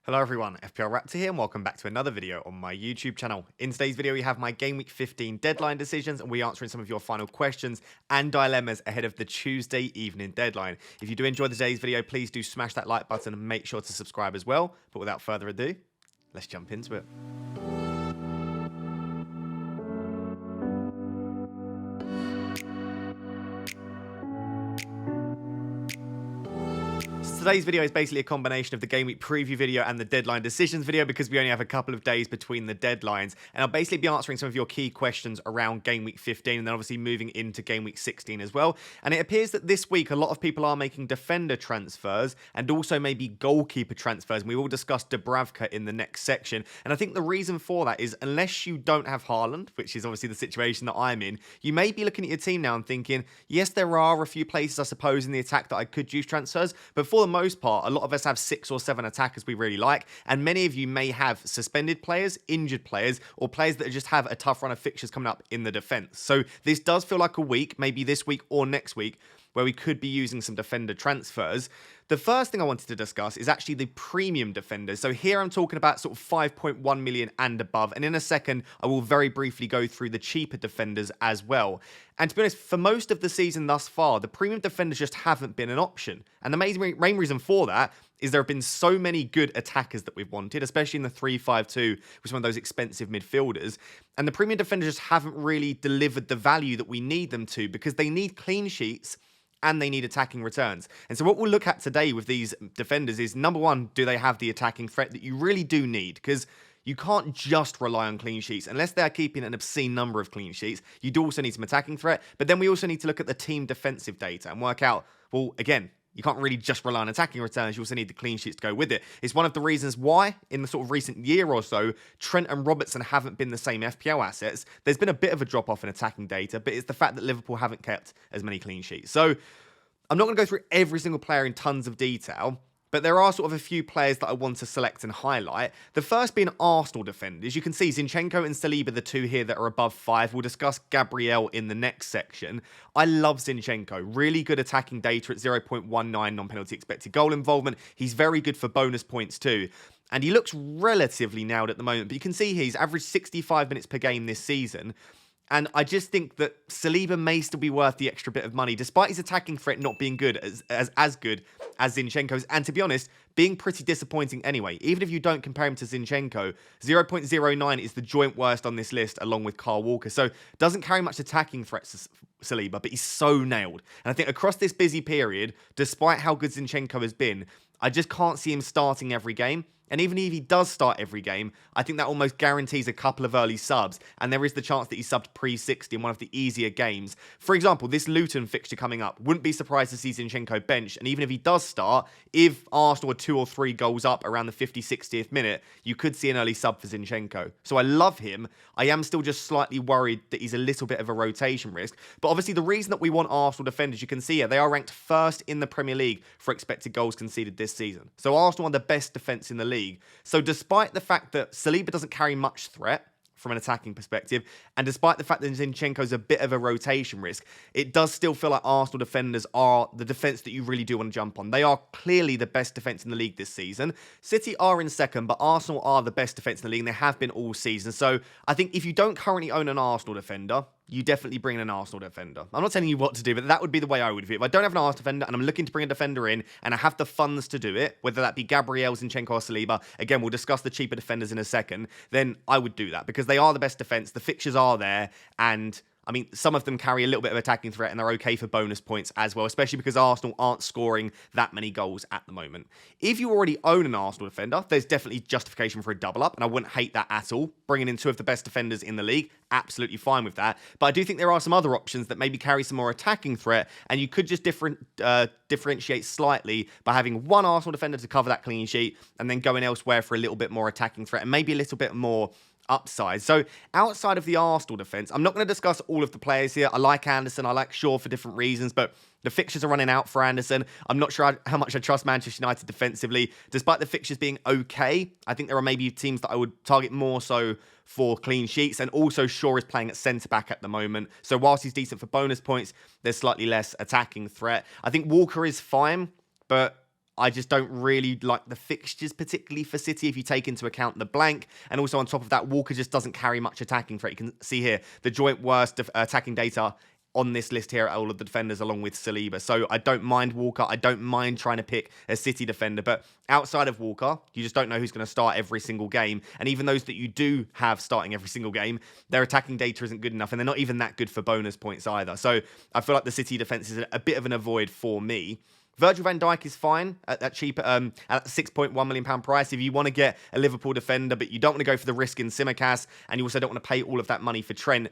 Hello everyone, FPL Raptor here and welcome back to another video on my YouTube channel. In today's video we have my Game Week 15 deadline decisions and we're answering some of your final questions and dilemmas ahead of the Tuesday evening deadline. If you do enjoy today's video, please do smash that like button and make sure to subscribe as well. But without further ado, let's jump into it. Today's video is basically a combination of the Game Week preview video and the deadline decisions video because we only have a couple of days between the deadlines. And I'll basically be answering some of your key questions around Game Week 15 and then obviously moving into Game Week 16 as well. And it appears that this week a lot of people are making defender transfers and also maybe goalkeeper transfers. And we will discuss Dubravka in the next section. And I think the reason for that is unless you don't have Haaland, which is obviously the situation that I'm in, you may be looking at your team now and thinking, yes, there are a few places, I suppose, in the attack that I could use transfers, but for the most part, a lot of us have 6 or 7 attackers we really like, and many of you may have suspended players, injured players, or players that just have a tough run of fixtures coming up in the defense. So this does feel like a week, maybe this week or next week, where we could be using some defender transfers. The first thing I wanted to discuss is actually the premium defenders. So here I'm talking about sort of 5.1 million and above. And in a second, I will very briefly go through the cheaper defenders as well. And to be honest, for most of the season thus far, the premium defenders just haven't been an option. And the main reason for that is there have been so many good attackers that we've wanted, especially in the 3-5-2 with some of those expensive midfielders. And the premium defenders just haven't really delivered the value that we need them to because they need clean sheets and they need attacking returns. And so what we'll look at today with these defenders is, number one, do they have the attacking threat that you really do need? Because you can't just rely on clean sheets. Unless they're keeping an obscene number of clean sheets, you do also need some attacking threat. But then we also need to look at the team defensive data and work out, well, again, you can't really just rely on attacking returns. You also need the clean sheets to go with it. It's one of the reasons why, in the sort of recent year or so, Trent and Robertson haven't been the same FPL assets. There's been a bit of a drop-off in attacking data, but it's the fact that Liverpool haven't kept as many clean sheets. So I'm not going to go through every single player in tons of detail, but there are sort of a few players that I want to select and highlight. The first being Arsenal defenders. You can see Zinchenko and Saliba, the two here that are above 5. We'll discuss Gabriel in the next section. I love Zinchenko. Really good attacking data at 0.19 non-penalty expected goal involvement. He's very good for bonus points too. And he looks relatively nailed at the moment, but you can see he's averaged 65 minutes per game this season. And I just think that Saliba may still be worth the extra bit of money, despite his attacking threat not being good as good as Zinchenko's. And to be honest, being pretty disappointing anyway. Even if you don't compare him to Zinchenko, 0.09 is the joint worst on this list, along with Kyle Walker. So doesn't carry much attacking threats, Saliba, but he's so nailed. And I think across this busy period, despite how good Zinchenko has been, I just can't see him starting every game. And even if he does start every game, I think that almost guarantees a couple of early subs. And there is the chance that he's subbed pre-60 in one of the easier games. For example, this Luton fixture coming up, wouldn't be surprised to see Zinchenko bench. And even if he does start, if Arsenal are 2 or 3 goals up around the 50th, 60th minute, you could see an early sub for Zinchenko. So I love him. I am still just slightly worried that he's a little bit of a rotation risk. But obviously the reason that we want Arsenal defenders, you can see here, they are ranked first in the Premier League for expected goals conceded this season. So Arsenal are the best defence in the league. So despite the fact that Saliba doesn't carry much threat from an attacking perspective, and despite the fact that Zinchenko's a bit of a rotation risk, it does still feel like Arsenal defenders are the defence that you really do want to jump on. They are clearly the best defence in the league this season. City are in second, but Arsenal are the best defence in the league, and they have been all season. So I think if you don't currently own an Arsenal defender, you definitely bring in an Arsenal defender. I'm not telling you what to do, but that would be the way I would do it. If I don't have an Arsenal defender and I'm looking to bring a defender in and I have the funds to do it, whether that be Gabriel, Zinchenko or Saliba, again, we'll discuss the cheaper defenders in a second, then I would do that because they are the best defence. The fixtures are there and I mean, some of them carry a little bit of attacking threat and they're okay for bonus points as well, especially because Arsenal aren't scoring that many goals at the moment. If you already own an Arsenal defender, there's definitely justification for a double up, and I wouldn't hate that at all. Bringing in 2 of the best defenders in the league, absolutely fine with that. But I do think there are some other options that maybe carry some more attacking threat, and you could just differentiate slightly by having one Arsenal defender to cover that clean sheet, and then going elsewhere for a little bit more attacking threat, and maybe a little bit more upside. So outside of the Arsenal defence, I'm not going to discuss all of the players here. I like Anderson, I like Shaw for different reasons, but the fixtures are running out for Anderson. I'm not sure how much I trust Manchester United defensively. Despite the fixtures being okay, I think there are maybe teams that I would target more so for clean sheets. And also Shaw is playing at centre-back at the moment. So whilst he's decent for bonus points, there's slightly less attacking threat. I think Walker is fine, but I just don't really like the fixtures, particularly for City, if you take into account the blank. And also on top of that, Walker just doesn't carry much attacking threat. You can see here the joint worst attacking data on this list here at all of the defenders along with Saliba. So I don't mind Walker. I don't mind trying to pick a City defender. But outside of Walker, you just don't know who's going to start every single game. And even those that you do have starting every single game, their attacking data isn't good enough. And they're not even that good for bonus points either. So I feel like the City defense is a bit of an avoid for me. Virgil van Dijk is fine at that cheap, at £6.1 million price. If you want to get a Liverpool defender, but you don't want to go for the risk in Tsimikas, and you also don't want to pay all of that money for Trent,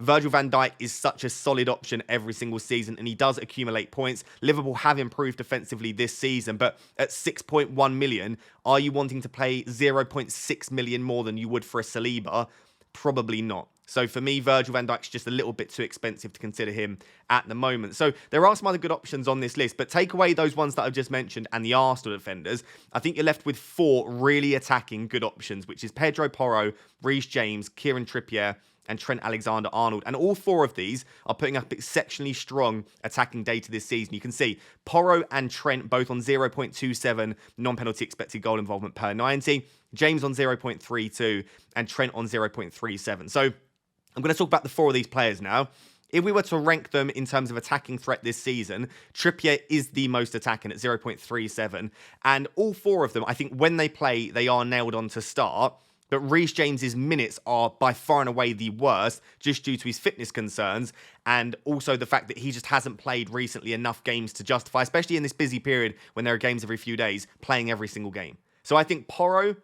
Virgil van Dijk is such a solid option every single season, and he does accumulate points. Liverpool have improved defensively this season, but at 6.1 million, are you wanting to pay 0.6 million more than you would for a Saliba? Probably not. So for me, Virgil van Dijk's just a little bit too expensive to consider him at the moment. So there are some other good options on this list, but take away those ones that I've just mentioned and the Arsenal defenders, I think you're left with 4 really attacking good options, which is Pedro Porro, Reece James, Kieran Trippier, and Trent Alexander-Arnold. And all 4 of these are putting up exceptionally strong attacking data this season. You can see Porro and Trent both on 0.27 non-penalty expected goal involvement per 90. James on 0.32 and Trent on 0.37. So I'm going to talk about the 4 of these players now. If we were to rank them in terms of attacking threat this season, Trippier is the most attacking at 0.37. And all 4 of them, I think when they play, they are nailed on to start. But Reece James's minutes are by far and away the worst, just due to his fitness concerns, and also the fact that he just hasn't played recently enough games to justify, especially in this busy period when there are games every few days, playing every single game. So I think Porro,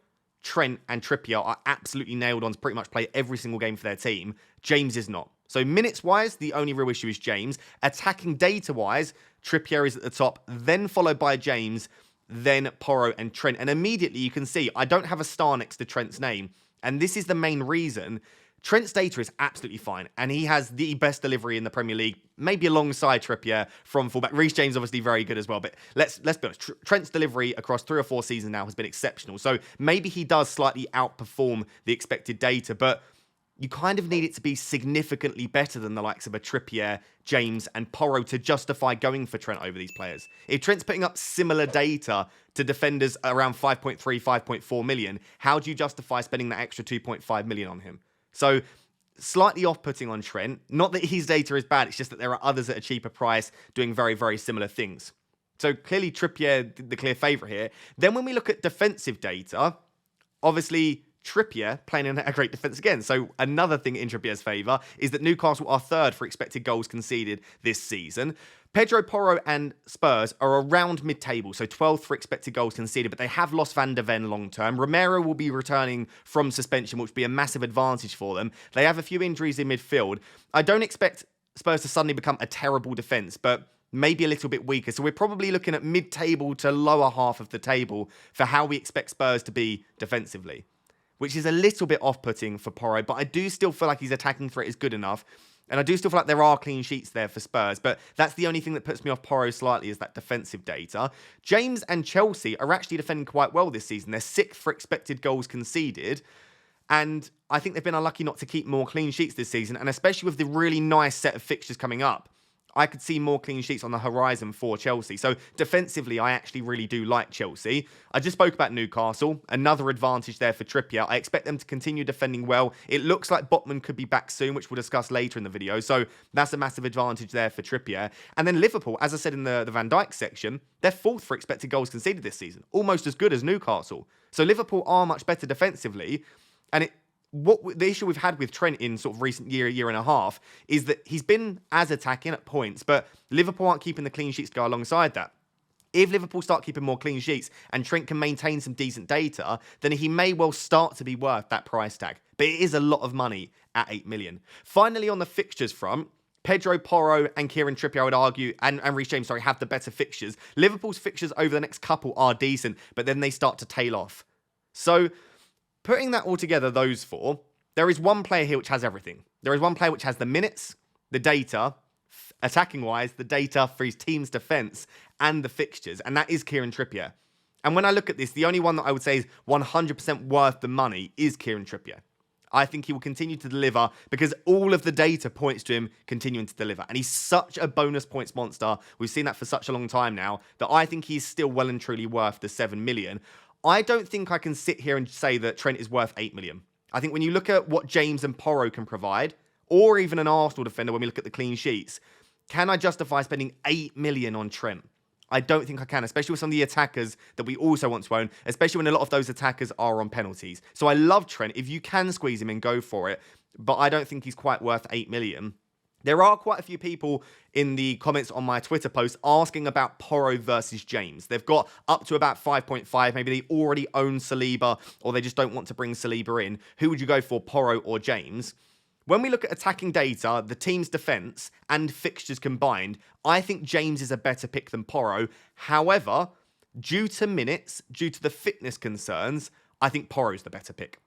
Trent, and Trippier are absolutely nailed on to pretty much play every single game for their team. James is not. So minutes-wise, the only real issue is James. Attacking data-wise, Trippier is at the top, then followed by James, then Porro and Trent. And immediately you can see I don't have a star next to Trent's name. And this is the main reason. Trent's data is absolutely fine. And he has the best delivery in the Premier League, maybe alongside Trippier from fullback. Reece James obviously very good as well. But let's be honest. Trent's delivery across 3 or 4 seasons now has been exceptional. So maybe he does slightly outperform the expected data. But you kind of need it to be significantly better than the likes of a Trippier, James, and Porro to justify going for Trent over these players. If Trent's putting up similar data to defenders around 5.3, 5.4 million, how do you justify spending that extra 2.5 million on him? So slightly off-putting on Trent. Not that his data is bad, it's just that there are others at a cheaper price doing very, very similar things. So clearly Trippier, the clear favourite here. Then when we look at defensive data, obviously Trippier playing in a great defence again. So another thing in Trippier's favour is that Newcastle are 3rd for expected goals conceded this season. Pedro Porro and Spurs are around mid-table, so 12th for expected goals conceded, but they have lost Van der Ven long-term. Romero will be returning from suspension, which will be a massive advantage for them. They have a few injuries in midfield. I don't expect Spurs to suddenly become a terrible defence, but maybe a little bit weaker. So we're probably looking at mid-table to lower half of the table for how we expect Spurs to be defensively, which is a little bit off-putting for Porro, but I do still feel like his attacking threat is good enough. And I do still feel like there are clean sheets there for Spurs, but that's the only thing that puts me off Porro slightly is that defensive data. James and Chelsea are actually defending quite well this season. They're 6th for expected goals conceded, and I think they've been unlucky not to keep more clean sheets this season, and especially with the really nice set of fixtures coming up, I could see more clean sheets on the horizon for Chelsea. So defensively, I actually really do like Chelsea. I just spoke about Newcastle. Another advantage there for Trippier. I expect them to continue defending well. It looks like Botman could be back soon, which we'll discuss later in the video. So that's a massive advantage there for Trippier. And then Liverpool, as I said in the Van Dijk section, they're 4th for expected goals conceded this season. Almost as good as Newcastle. So Liverpool are much better defensively. And the issue we've had with Trent in sort of recent year and a half is that he's been as attacking at points, but Liverpool aren't keeping the clean sheets to go alongside that. If Liverpool start keeping more clean sheets and Trent can maintain some decent data, then he may well start to be worth that price tag. But it is a lot of money at 8 million. Finally, on the fixtures front, Pedro Porro and Kieran Trippier, I would argue, and Reece James, have the better fixtures. Liverpool's fixtures over the next couple are decent, but then they start to tail off. So putting that all together, those 4, there is one player here which has everything. There is one player which has the minutes, the data, attacking-wise, the data for his team's defence, and the fixtures, and that is Kieran Trippier. And when I look at this, the only one that I would say is 100% worth the money is Kieran Trippier. I think he will continue to deliver because all of the data points to him continuing to deliver. And he's such a bonus points monster. We've seen that for such a long time now that I think he's still well and truly worth the 7 million. I don't think I can sit here and say that Trent is worth 8 million. I think when you look at what James and Porro can provide, or even an Arsenal defender when we look at the clean sheets, can I justify spending 8 million on Trent? I don't think I can, especially with some of the attackers that we also want to own, especially when a lot of those attackers are on penalties. So I love Trent. If you can squeeze him in, go for it. But I don't think he's quite worth 8 million. There are quite a few people in the comments on my Twitter post asking about Porro versus James. They've got up to about 5.5. Maybe they already own Saliba or they just don't want to bring Saliba in. Who would you go for, Porro or James? When we look at attacking data, the team's defence and fixtures combined, I think James is a better pick than Porro. However, due to minutes, due to the fitness concerns, I think Porro's the better pick.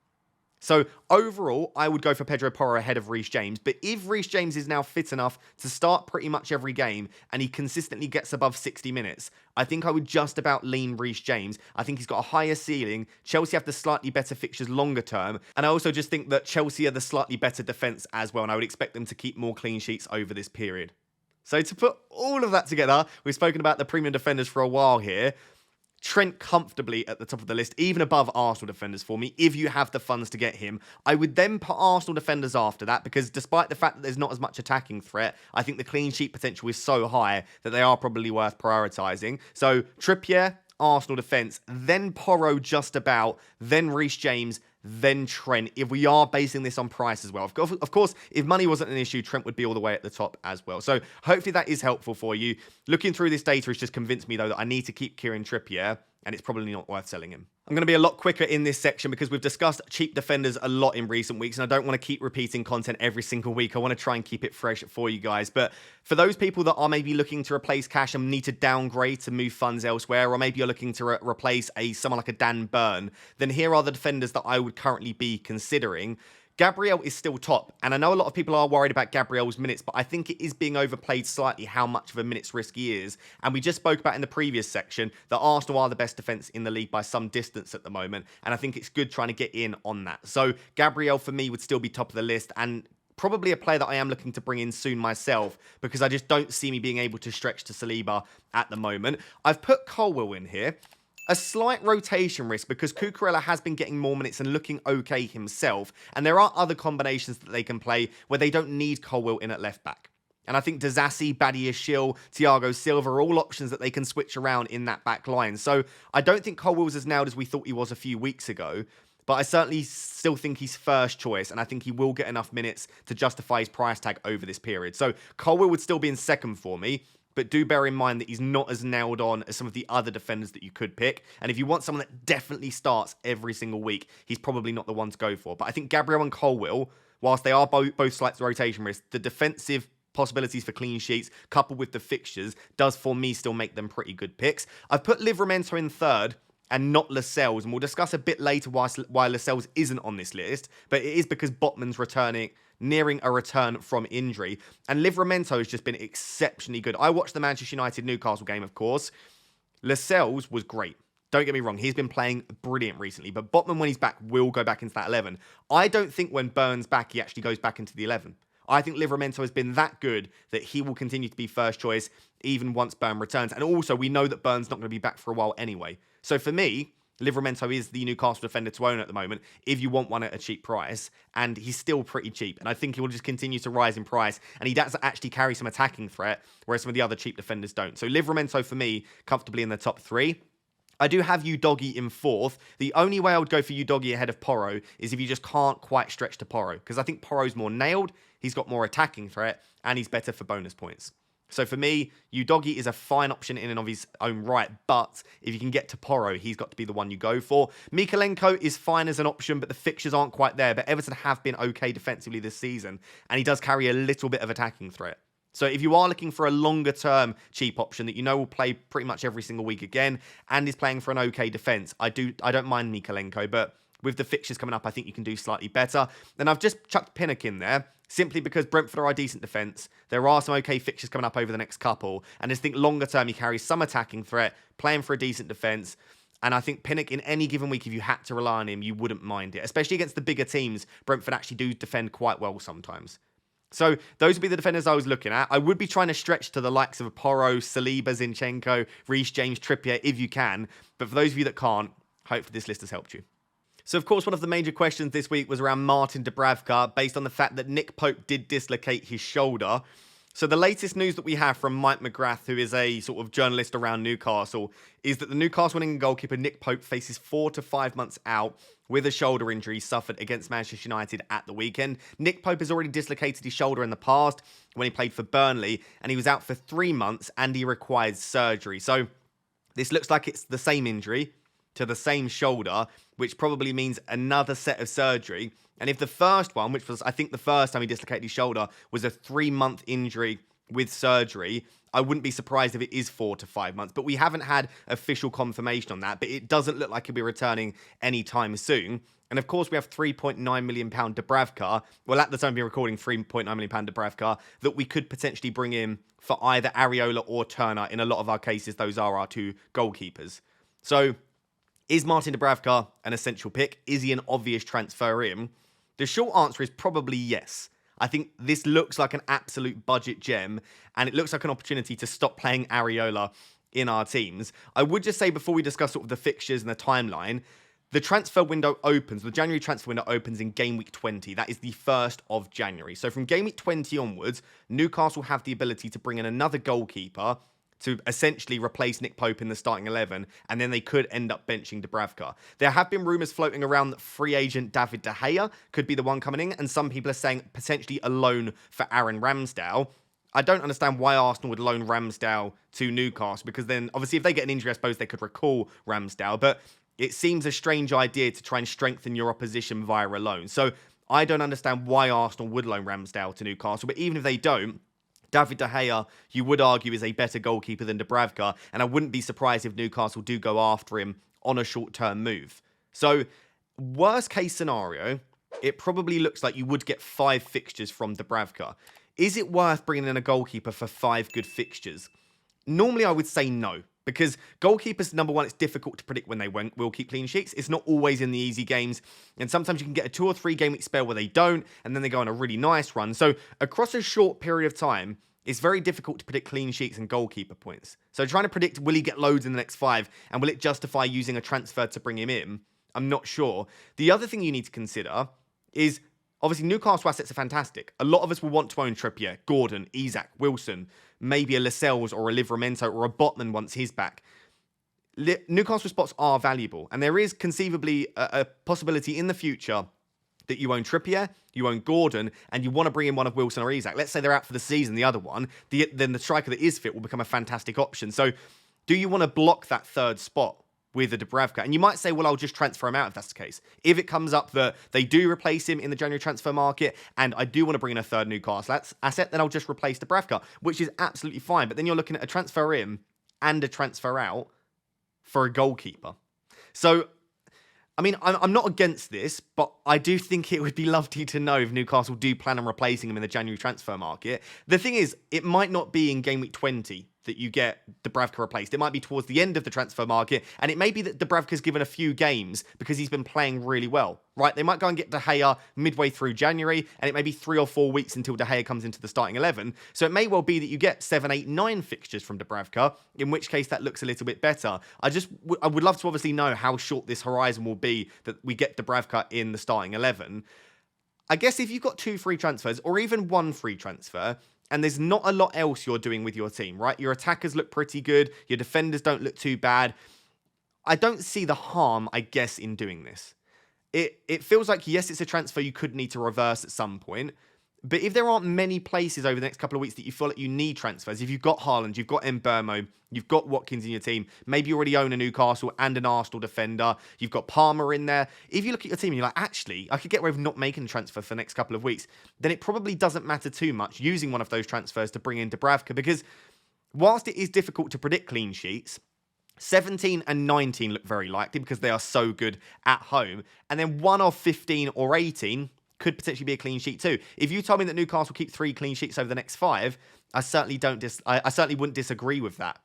So overall, I would go for Pedro Porro ahead of Reece James. But if Reece James is now fit enough to start pretty much every game and he consistently gets above 60 minutes, I think I would just about lean Reece James. I think he's got a higher ceiling. Chelsea have the slightly better fixtures longer term. And I also just think that Chelsea are the slightly better defence as well. And I would expect them to keep more clean sheets over this period. So to put all of that together, we've spoken about the premium defenders for a while here. Trent comfortably at the top of the list, even above Arsenal defenders for me, if you have the funds to get him. I would then put Arsenal defenders after that, because despite the fact that there's not as much attacking threat, I think the clean sheet potential is so high that they are probably worth prioritising. So Trippier, Arsenal defence, then Porro just about, then Reece James, then Trent, if we are basing this on price as well. Of course, if money wasn't an issue, Trent would be all the way at the top as well. So hopefully that is helpful for you. Looking through this data has just convinced me, though, that I need to keep Kieran Trippier, and it's probably not worth selling him. I'm going to be a lot quicker in this section because we've discussed cheap defenders a lot in recent weeks, and I don't want to keep repeating content every single week. I want to try and keep it fresh for you guys. But for those people that are maybe looking to replace cash and need to downgrade to move funds elsewhere, or maybe you're looking to replace someone like a Dan Burn, then here are the defenders that I would currently be considering. Gabriel is still top, and I know a lot of people are worried about Gabriel's minutes, but I think it is being overplayed slightly how much of a minutes risk he is. And we just spoke about in the previous section that Arsenal are the best defence in the league by some distance at the moment, and I think it's good trying to get in on that. So Gabriel, for me, would still be top of the list, and probably a player that I am looking to bring in soon myself, because I just don't see me being able to stretch to Saliba at the moment. I've put Colwill in here. A slight rotation risk because Cucurella has been getting more minutes and looking okay himself. And there are other combinations that they can play where they don't need Colwill in at left back. And I think Dazassi, Badiashile, Thiago Silva are all options that they can switch around in that back line. So I don't think Colwill's as nailed as we thought he was a few weeks ago. But I certainly still think he's first choice, and I think he will get enough minutes to justify his price tag over this period. So Colwill would still be in second for me. But do bear in mind that he's not as nailed on as some of the other defenders that you could pick. And if you want someone that definitely starts every single week, he's probably not the one to go for. But I think Gabriel and Colwill, whilst they are both slight rotation risks, the defensive possibilities for clean sheets coupled with the fixtures does for me still make them pretty good picks. I've put Livramento in third and not Lascelles, and we'll discuss a bit later why Lascelles isn't on this list, but it is because Botman's nearing a return from injury, and Livramento has just been exceptionally good. I watched the Manchester United-Newcastle game, of course. Lascelles was great. Don't get me wrong, he's been playing brilliant recently, but Botman, when he's back, will go back into that 11. I don't think when Burn's back, he actually goes back into the 11. I think Livramento has been that good that he will continue to be first choice even once Burn returns. And also, we know that Burn's not going to be back for a while anyway. So for me, Livramento is the Newcastle defender to own at the moment if you want one at a cheap price, and he's still pretty cheap, and I think he will just continue to rise in price, and he does actually carry some attacking threat, whereas some of the other cheap defenders don't. So Livramento, for me, comfortably in the top three. I do have Udogie in fourth. The only way I would go for Udogie ahead of Porro is if you just can't quite stretch to Porro, because I think Porro's more nailed, he's got more attacking threat, and he's better for bonus points. So for me, Udogie is a fine option in and of his own right, but if you can get to Porro, he's got to be the one you go for. Mykolenko is fine as an option, but the fixtures aren't quite there. But Everton have been okay defensively this season, and he does carry a little bit of attacking threat. So if you are looking for a longer-term cheap option that you know will play pretty much every single week again, and is playing for an okay defence, I don't mind Mykolenko, but with the fixtures coming up, I think you can do slightly better. Then I've just chucked Pinnock in there, simply because Brentford are a decent defence. There are some okay fixtures coming up over the next couple, and I just think longer term he carries some attacking threat, playing for a decent defence. And I think Pinnock, in any given week, if you had to rely on him, you wouldn't mind it. Especially against the bigger teams, Brentford actually do defend quite well sometimes. So those would be the defenders I was looking at. I would be trying to stretch to the likes of Porro, Saliba, Zinchenko, Reece James, Trippier, if you can. But for those of you that can't, hopefully this list has helped you. So, of course, one of the major questions this week was around Martin Dubravka, based on the fact that Nick Pope did dislocate his shoulder. So the latest news that we have from Mike McGrath, who is a sort of journalist around Newcastle, is that the Newcastle winning goalkeeper Nick Pope faces 4 to 5 months out with a shoulder injury suffered against Manchester United at the weekend. Nick Pope has already dislocated his shoulder in the past when he played for Burnley, and he was out for 3 months and he required surgery. So this looks like it's the same injury to the same shoulder, which probably means another set of surgery. And if the first one, which was, I think, the first time he dislocated his shoulder, was a 3-month injury with surgery, I wouldn't be surprised if it is 4 to 5 months. But we haven't had official confirmation on that. But it doesn't look like he'll be returning anytime soon. And of course, we have £3.9 million Dubravka. Well, at the time of being recording, £3.9 million Dubravka that we could potentially bring in for either Areola or Turner. In a lot of our cases, those are our two goalkeepers. So, is Martin Dubravka an essential pick? Is he an obvious transfer in? The short answer is probably yes. I think this looks like an absolute budget gem, and it looks like an opportunity to stop playing Areola in our teams. I would just say, before we discuss sort of the fixtures and the timeline, the transfer window opens, the January transfer window opens in game week 20. That is the 1st of January. So from game week 20 onwards, Newcastle have the ability to bring in another goalkeeper to essentially replace Nick Pope in the starting 11, and then they could end up benching Dubravka. There have been rumours floating around that free agent David De Gea could be the one coming in, and some people are saying potentially a loan for Aaron Ramsdale. I don't understand why Arsenal would loan Ramsdale to Newcastle, because then, obviously, if they get an injury, I suppose they could recall Ramsdale, but it seems a strange idea to try and strengthen your opposition via a loan. So I don't understand why Arsenal would loan Ramsdale to Newcastle, but even if they don't, David De Gea, you would argue, is a better goalkeeper than Dubravka, and I wouldn't be surprised if Newcastle do go after him on a short-term move. So, worst case scenario, it probably looks like you would get 5 fixtures from Dubravka. Is it worth bringing in a goalkeeper for 5 good fixtures? Normally, I would say no. Because goalkeepers, number one, it's difficult to predict when they will keep clean sheets. It's not always in the easy games. And sometimes you can get a 2 or 3 game week spell where they don't, and then they go on a really nice run. So across a short period of time, it's very difficult to predict clean sheets and goalkeeper points. So trying to predict, will he get loads in the next 5, and will it justify using a transfer to bring him in? I'm not sure. The other thing you need to consider is, obviously, Newcastle assets are fantastic. A lot of us will want to own Trippier, Gordon, Isak, Wilson, maybe a Lascelles or a Livramento or a Botman once he's back. Newcastle spots are valuable, and there is conceivably a possibility in the future that you own Trippier, you own Gordon, and you want to bring in one of Wilson or Isak. Let's say they're out for the season, the other one, then the striker that is fit will become a fantastic option. So do you want to block that third spot with a Dubravka? And you might say, well, I'll just transfer him out if that's the case. If it comes up that they do replace him in the January transfer market, and I do want to bring in a third Newcastle asset, then I'll just replace Dubravka, which is absolutely fine. But then you're looking at a transfer in and a transfer out for a goalkeeper. So, I mean, I'm not against this, but I do think it would be lovely to know if Newcastle do plan on replacing him in the January transfer market. The thing is, it might not be in game week 20 that you get Dubravka replaced. It might be towards the end of the transfer market, and it may be that Dubravka's given a few games because he's been playing really well, right? They might go and get De Gea midway through January, and it may be 3 or 4 weeks until De Gea comes into the starting 11. So it may well be that you get 7, 8, 9 fixtures from Dubravka, in which case that looks a little bit better. I would love to obviously know how short this horizon will be that we get Dubravka in the starting 11. I guess if you've got 2 free transfers, or even 1 free transfer, and there's not a lot else you're doing with your team, right? Your attackers look pretty good. Your defenders don't look too bad. I don't see the harm, I guess, in doing this. It feels like, yes, it's a transfer you could need to reverse at some point. But if there aren't many places over the next couple of weeks that you feel like you need transfers, if you've got Haaland, you've got Mbeumo, you've got Watkins in your team, maybe you already own a Newcastle and an Arsenal defender, you've got Palmer in there. If you look at your team and you're like, actually, I could get away with not making a transfer for the next couple of weeks, then it probably doesn't matter too much using one of those transfers to bring in Dubravka, because whilst it is difficult to predict clean sheets, 17 and 19 look very likely because they are so good at home. And then 1 of 15 or 18 could potentially be a clean sheet too. If you told me that Newcastle keep 3 clean sheets over the next 5, I certainly wouldn't disagree with that.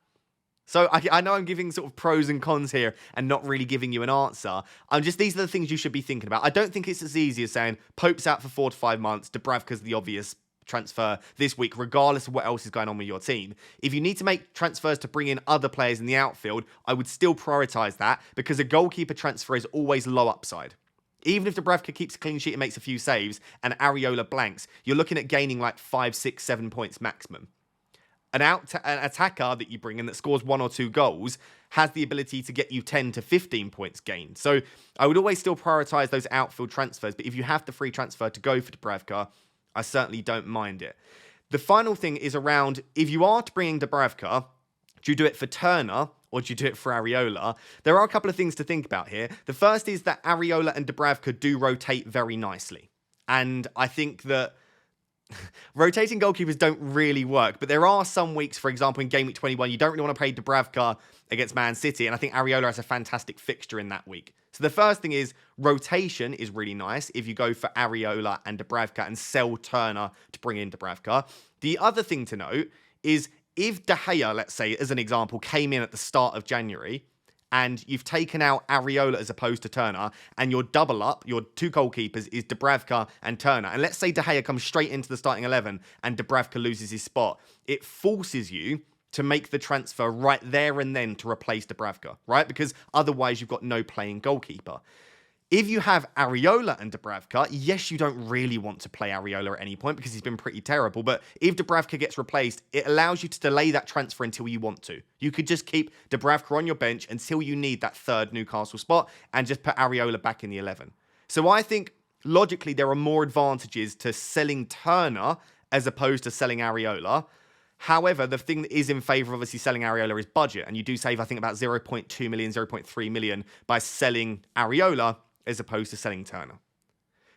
So I know I'm giving sort of pros and cons here and not really giving you an answer. These are the things you should be thinking about. I don't think it's as easy as saying Pope's out for 4 to 5 months, Dubravka's the obvious transfer this week, regardless of what else is going on with your team. If you need to make transfers to bring in other players in the outfield, I would still prioritise that because a goalkeeper transfer is always low upside. Even if Dubravka keeps a clean sheet and makes a few saves and Areola blanks, you're looking at gaining like 5, 6, 7 points maximum. An attacker that you bring in that scores 1 or 2 goals has the ability to get you 10 to 15 points gained. So I would always still prioritise those outfield transfers, but if you have the free transfer to go for Dubravka, I certainly don't mind it. The final thing is around, if you are to bring in Dubravka, do you do it for Turner or do you do it for Areola? There are a couple of things to think about here. The first is that Areola and Dubravka do rotate very nicely. And I think that rotating goalkeepers don't really work, but there are some weeks, for example, in Gameweek 21, you don't really want to play Dubravka against Man City, and I think Areola has a fantastic fixture in that week. So the first thing is rotation is really nice if you go for Areola and Dubravka and sell Turner to bring in Dubravka. The other thing to note is if De Gea, let's say, as an example, came in at the start of January, and you've taken out Areola as opposed to Turner, and your double up, your 2 goalkeepers, is Dubravka and Turner. And let's say De Gea comes straight into the starting 11 and Dubravka loses his spot. It forces you to make the transfer right there and then to replace Dubravka, right? Because otherwise you've got no playing goalkeeper. If you have Areola and Dubravka, yes, you don't really want to play Areola at any point because he's been pretty terrible. But if Dubravka gets replaced, it allows you to delay that transfer until you want to. You could just keep Dubravka on your bench until you need that 3rd Newcastle spot and just put Areola back in the 11. So I think, logically, there are more advantages to selling Turner as opposed to selling Areola. However, the thing that is in favour of obviously selling Areola is budget. And you do save, I think, about 0.2 million, 0.3 million by selling Areola as opposed to selling Turner.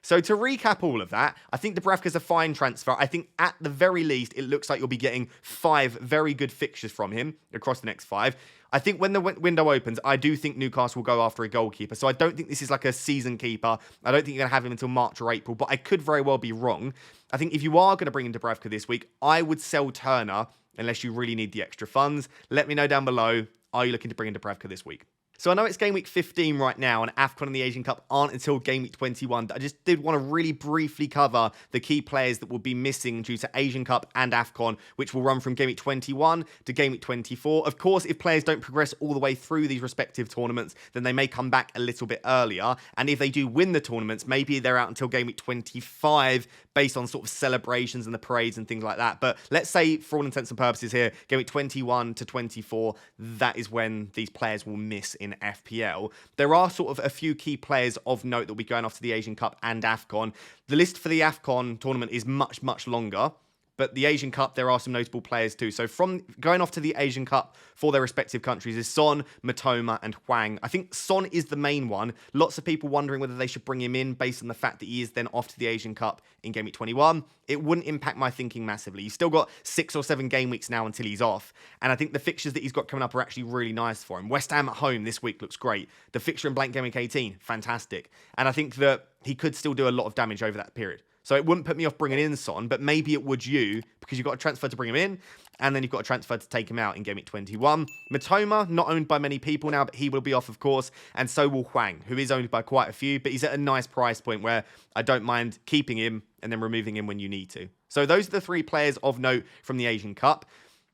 So to recap all of that, I think Dubravka's a fine transfer. I think at the very least, it looks like you'll be getting 5 very good fixtures from him across the next 5. I think when the window opens, I do think Newcastle will go after a goalkeeper. So I don't think this is like a season keeper. I don't think you're going to have him until March or April, but I could very well be wrong. I think if you are going to bring in Dubravka this week, I would sell Turner unless you really need the extra funds. Let me know down below. Are you looking to bring in Dubravka this week? So I know it's Game Week 15 right now, and AFCON and the Asian Cup aren't until Game Week 21. I just did want to really briefly cover the key players that will be missing due to Asian Cup and AFCON, which will run from Game Week 21 to Game Week 24. Of course, if players don't progress all the way through these respective tournaments, then they may come back a little bit earlier. And if they do win the tournaments, maybe they're out until Game Week 25 based on sort of celebrations and the parades and things like that. But let's say, for all intents and purposes here, Game Week 21 to 24, that is when these players will miss in FPL. There are sort of a few key players of note that will be going off to the Asian Cup and AFCON. The list for the AFCON tournament is much, much longer. But the Asian Cup, there are some notable players too. So from going off to the Asian Cup for their respective countries is Son, Matoma and Hwang. I think Son is the main one. Lots of people wondering whether they should bring him in based on the fact that he is then off to the Asian Cup in Game Week 21. It wouldn't impact my thinking massively. He's still got 6 or 7 game weeks now until he's off. And I think the fixtures that he's got coming up are actually really nice for him. West Ham at home this week looks great. The fixture in blank Game Week 18, fantastic. And I think that he could still do a lot of damage over that period. So it wouldn't put me off bringing in Son, but maybe it would you, because you've got a transfer to bring him in, and then you've got a transfer to take him out in Game Week 21. Matoma, not owned by many people now, but he will be off, of course, and so will Hwang, who is owned by quite a few, but he's at a nice price point where I don't mind keeping him and then removing him when you need to. So those are the 3 players of note from the Asian Cup.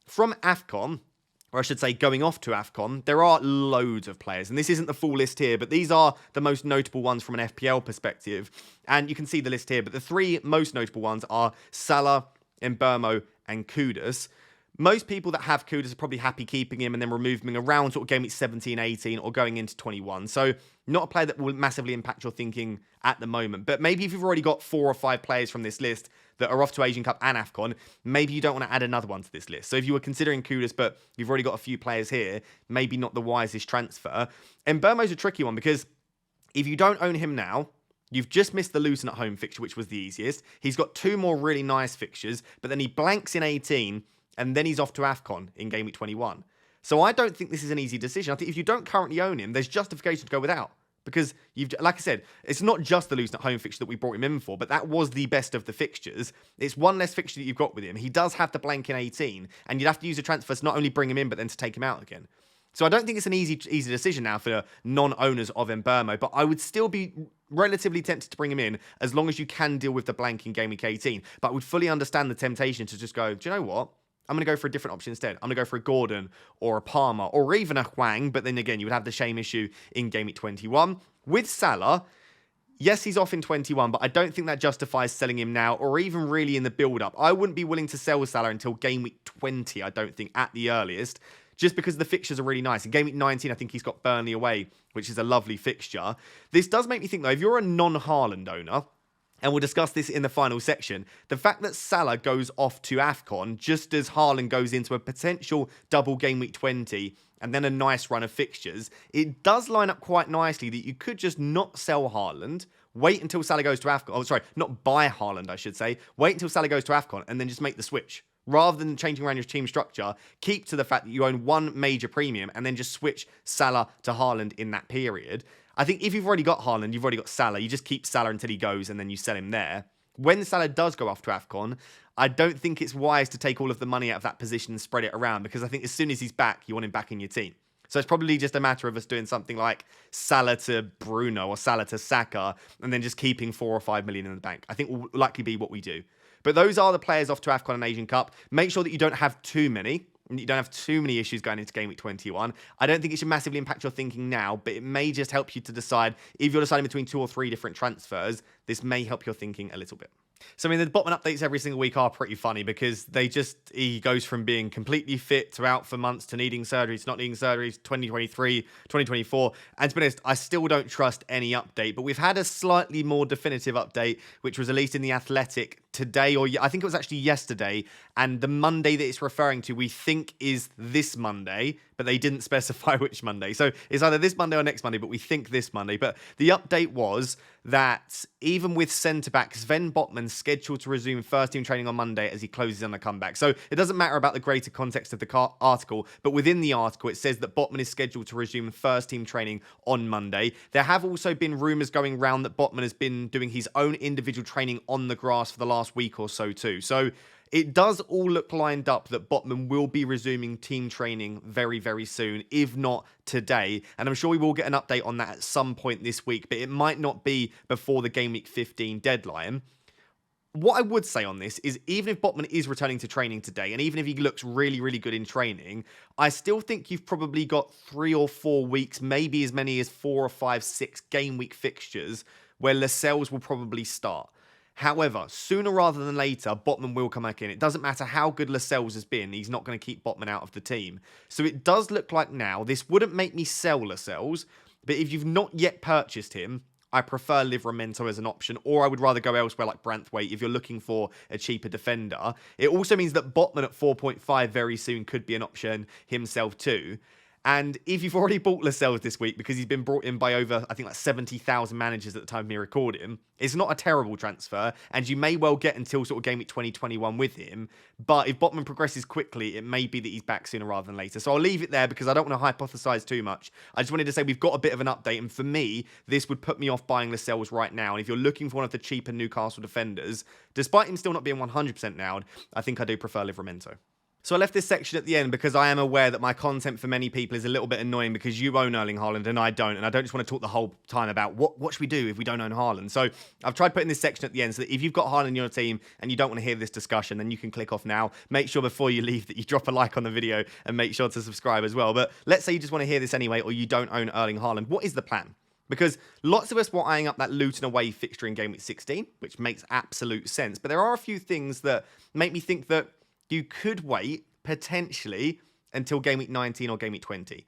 From AFCON, or I should say going off to AFCON, there are loads of players. And this isn't the full list here, but these are the most notable ones from an FPL perspective. And you can see the list here, but the 3 most notable ones are Salah, Mbeumo, and Kudus. Most people that have Kudus are probably happy keeping him and then removing him around sort of game week 17, 18 or going into 21. So not a player that will massively impact your thinking at the moment. But maybe if you've already got 4 or 5 players from this list that are off to Asian Cup and AFCON, maybe you don't want to add another one to this list. So if you were considering Kudus, but you've already got a few players here, maybe not the wisest transfer. And Mbeumo's a tricky one because if you don't own him now, you've just missed the Luton at home fixture, which was the easiest. He's got 2 more really nice fixtures, but then he blanks in 18, and then he's off to AFCON in Game Week 21. So I don't think this is an easy decision. I think if you don't currently own him, there's justification to go without. Because like I said, it's not just the Luton at home fixture that we brought him in for, but that was the best of the fixtures. It's one less fixture that you've got with him. He does have the blank in 18, and you'd have to use a transfer to not only bring him in, but then to take him out again. So I don't think it's an easy decision now for non-owners of Mbeumo, but I would still be relatively tempted to bring him in as long as you can deal with the blank in Game Week 18. But I would fully understand the temptation to just go, do you know what? I'm going to go for a different option instead. I'm going to go for a Gordon or a Palmer or even a Hwang. But then again, you would have the same issue in Game Week 21. With Salah, yes, he's off in 21, but I don't think that justifies selling him now or even really in the build-up. I wouldn't be willing to sell Salah until Game Week 20, I don't think, at the earliest, just because the fixtures are really nice. In Game Week 19, I think he's got Burnley away, which is a lovely fixture. This does make me think, though, if you're a non-Haaland owner, and we'll discuss this in the final section, the fact that Salah goes off to AFCON just as Haaland goes into a potential double Game Week 20 and then a nice run of fixtures, it does line up quite nicely that you could just not sell Haaland, wait until Salah goes to AFCON. Oh, sorry, not buy Haaland, I should say. Wait until Salah goes to AFCON and then just make the switch. Rather than changing around your team structure, keep to the fact that you own one major premium and then just switch Salah to Haaland in that period. I think if you've already got Haaland, you've already got Salah. You just keep Salah until he goes and then you sell him there. When Salah does go off to AFCON, I don't think it's wise to take all of the money out of that position and spread it around, because I think as soon as he's back, you want him back in your team. So it's probably just a matter of us doing something like Salah to Bruno or Salah to Saka and then just keeping 4 or 5 million in the bank. I think will likely be what we do. But those are the players off to AFCON and Asian Cup. Make sure that you don't have too many. You don't have too many issues going into Game Week 21. I don't think it should massively impact your thinking now, but it may just help you to decide if you're deciding between 2 or 3 different transfers. This may help your thinking a little bit. So, I mean, the Botman updates every single week are pretty funny because he goes from being completely fit to out for months to needing surgery to not needing surgery, 2023, 2024. And to be honest, I still don't trust any update, but we've had a slightly more definitive update, which was released in The Athletic today, or I think it was actually yesterday, and the Monday that it's referring to, we think is this Monday, but they didn't specify which Monday. So it's either this Monday or next Monday, but we think this Monday. But the update was that even with centre-back Sven Botman scheduled to resume first-team training on Monday as he closes on a comeback. So it doesn't matter about the greater context of the article, but within the article, it says that Botman is scheduled to resume first-team training on Monday. There have also been rumours going around that Botman has been doing his own individual training on the grass for the last week or so too. So it does all look lined up that Botman will be resuming team training very, very soon, if not today. And I'm sure we will get an update on that at some point this week, but it might not be before the Game Week 15 deadline. What I would say on this is even if Botman is returning to training today, and even if he looks really, really good in training, I still think you've probably got 3 or 4 weeks, maybe as many as 4 or 5, 6 game week fixtures where Lascelles will probably start. However, sooner rather than later, Botman will come back in. It doesn't matter how good Lascelles has been. He's not going to keep Botman out of the team. So it does look like now, this wouldn't make me sell Lascelles, but if you've not yet purchased him, I prefer Livramento as an option, or I would rather go elsewhere like Branthwaite if you're looking for a cheaper defender. It also means that Botman at 4.5 very soon could be an option himself too. And if you've already bought Lascelles this week, because he's been brought in by over, I think, like 70,000 managers at the time of me recording, it's not a terrible transfer, and you may well get until sort of Game Week 2021 with him. But if Botman progresses quickly, it may be that he's back sooner rather than later. So I'll leave it there because I don't want to hypothesize too much. I just wanted to say we've got a bit of an update, and for me, this would put me off buying Lascelles right now. And if you're looking for one of the cheaper Newcastle defenders, despite him still not being 100% nailed, I think I do prefer Livramento. So I left this section at the end because I am aware that my content for many people is a little bit annoying because you own Erling Haaland and I don't. And I don't just want to talk the whole time about what should we do if we don't own Haaland. So I've tried putting this section at the end so that if you've got Haaland in your team and you don't want to hear this discussion, then you can click off now. Make sure before you leave that you drop a like on the video and make sure to subscribe as well. But let's say you just want to hear this anyway, or you don't own Erling Haaland. What is the plan? Because lots of us were eyeing up that Luton away fixture in Game Week 16, which makes absolute sense. But there are a few things that make me think that you could wait potentially until Game Week 19 or Game Week 20.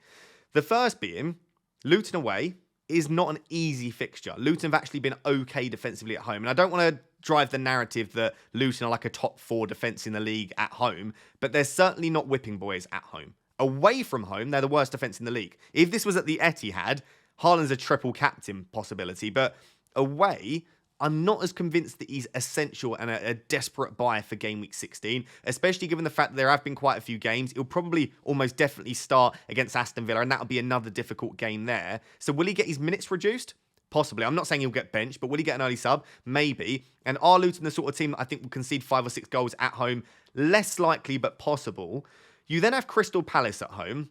The first being, Luton away is not an easy fixture. Luton have actually been okay defensively at home. And I don't want to drive the narrative that Luton are like a top 4 defence in the league at home, but they're certainly not whipping boys at home. Away from home, they're the worst defence in the league. If this was at the Etihad, Haaland's a triple captain possibility, but away, I'm not as convinced that he's essential and a desperate buy for Game Week 16, especially given the fact that there have been quite a few games. He'll probably almost definitely start against Aston Villa, and that'll be another difficult game there. So will he get his minutes reduced? Possibly. I'm not saying he'll get benched, but will he get an early sub? Maybe. And are Luton the sort of team that I think will concede 5 or 6 goals at home? Less likely, but possible. You then have Crystal Palace at home.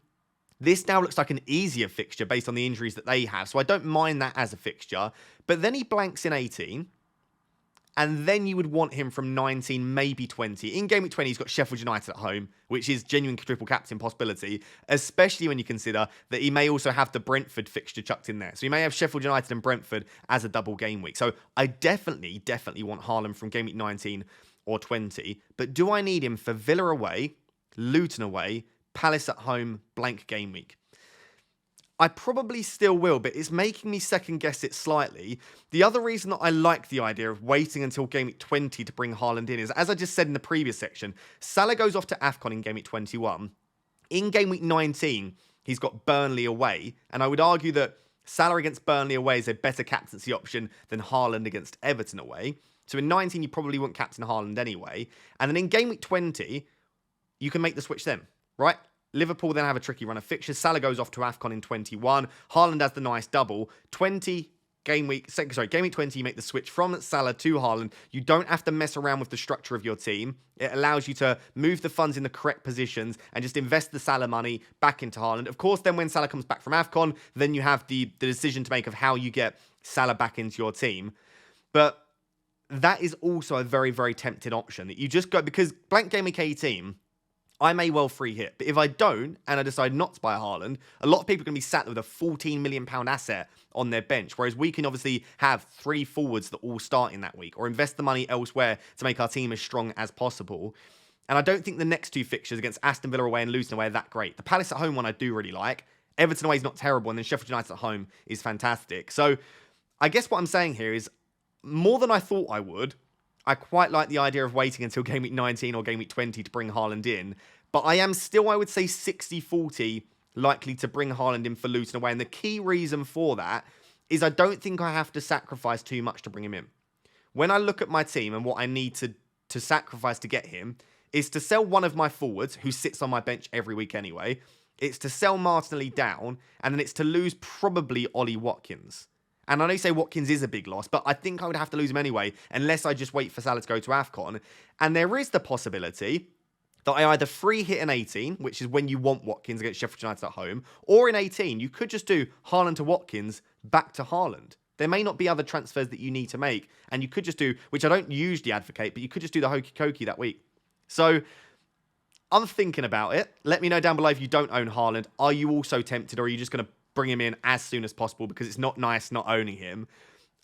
This now looks like an easier fixture based on the injuries that they have, so I don't mind that as a fixture. But then he blanks in 18, and then you would want him from 19, maybe 20. In Game Week 20, he's got Sheffield United at home, which is genuine triple captain possibility, especially when you consider that he may also have the Brentford fixture chucked in there. So he may have Sheffield United and Brentford as a double game week. So I definitely want Haaland from Game Week 19 or 20. But do I need him for Villa away, Luton away, Palace at home, blank game week? I probably still will, but it's making me second guess it slightly. The other reason that I like the idea of waiting until Game Week 20 to bring Haaland in is, as I just said in the previous section, Salah goes off to AFCON in Game Week 21. In Game Week 19, he's got Burnley away, and I would argue that Salah against Burnley away is a better captaincy option than Haaland against Everton away. So in 19, you probably wouldn't captain Haaland anyway. And then in Game Week 20, you can make the switch then, right? Liverpool then have a tricky run of fixtures. Salah goes off to AFCON in 21. Haaland has the nice double. Game Week 20, you make the switch from Salah to Haaland. You don't have to mess around with the structure of your team. It allows you to move the funds in the correct positions and just invest the Salah money back into Haaland. Of course, then when Salah comes back from AFCON, then you have the decision to make of how you get Salah back into your team. But that is also a very, very tempting option that you just go, because blank Game Week 18, I may well free hit. But if I don't, and I decide not to buy Haaland, a lot of people are going to be sat with a £14 million asset on their bench. Whereas we can obviously have 3 forwards that all start in that week, or invest the money elsewhere to make our team as strong as possible. And I don't think the next 2 fixtures against Aston Villa away and Luton away are that great. The Palace at home one I do really like. Everton away is not terrible. And then Sheffield United at home is fantastic. So I guess what I'm saying here is, more than I thought I would, I quite like the idea of waiting until Game Week 19 or Game Week 20 to bring Haaland in. But I am still, I would say, 60-40 likely to bring Haaland in for Luton away. And the key reason for that is I don't think I have to sacrifice too much to bring him in. When I look at my team and what I need to sacrifice to get him, is to sell one of my forwards, who sits on my bench every week anyway. It's to sell Martinelli down, and then it's to lose probably Ollie Watkins. And I know you say Watkins is a big loss, but I think I would have to lose him anyway, unless I just wait for Salah to go to AFCON. And there is the possibility that I either free hit in 18, which is when you want Watkins against Sheffield United at home, or in 18, you could just do Haaland to Watkins, back to Haaland. There may not be other transfers that you need to make, and you could just do, which I don't usually advocate, but you could just do the hokey cokey that week. So I'm thinking about it. Let me know down below if you don't own Haaland. Are you also tempted, or are you just going to bring him in as soon as possible because it's not nice not owning him?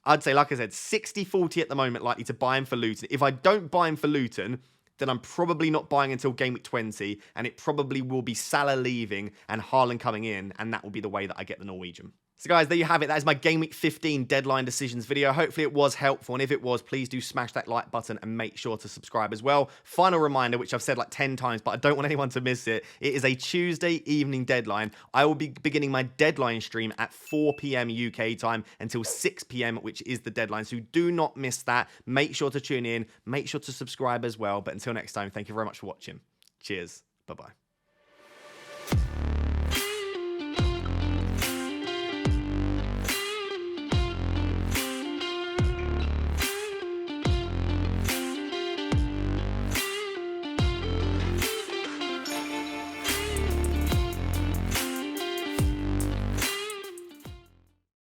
I'd say, like I said, 60-40 at the moment, likely to buy him for Luton. If I don't buy him for Luton, then I'm probably not buying until Game Week 20, and it probably will be Salah leaving and Haaland coming in, and that will be the way that I get the Norwegian. So guys, there you have it. That is my Game Week 15 deadline decisions video. Hopefully it was helpful, and if it was, please do smash that like button and make sure to subscribe as well. Final reminder, which I've said like 10 times, but I don't want anyone to miss it. It is a Tuesday evening deadline. I will be beginning my deadline stream at 4 p.m. UK time until 6 p.m., which is the deadline. So do not miss that. Make sure to tune in. Make sure to subscribe as well. But until next time, thank you very much for watching. Cheers. Bye-bye.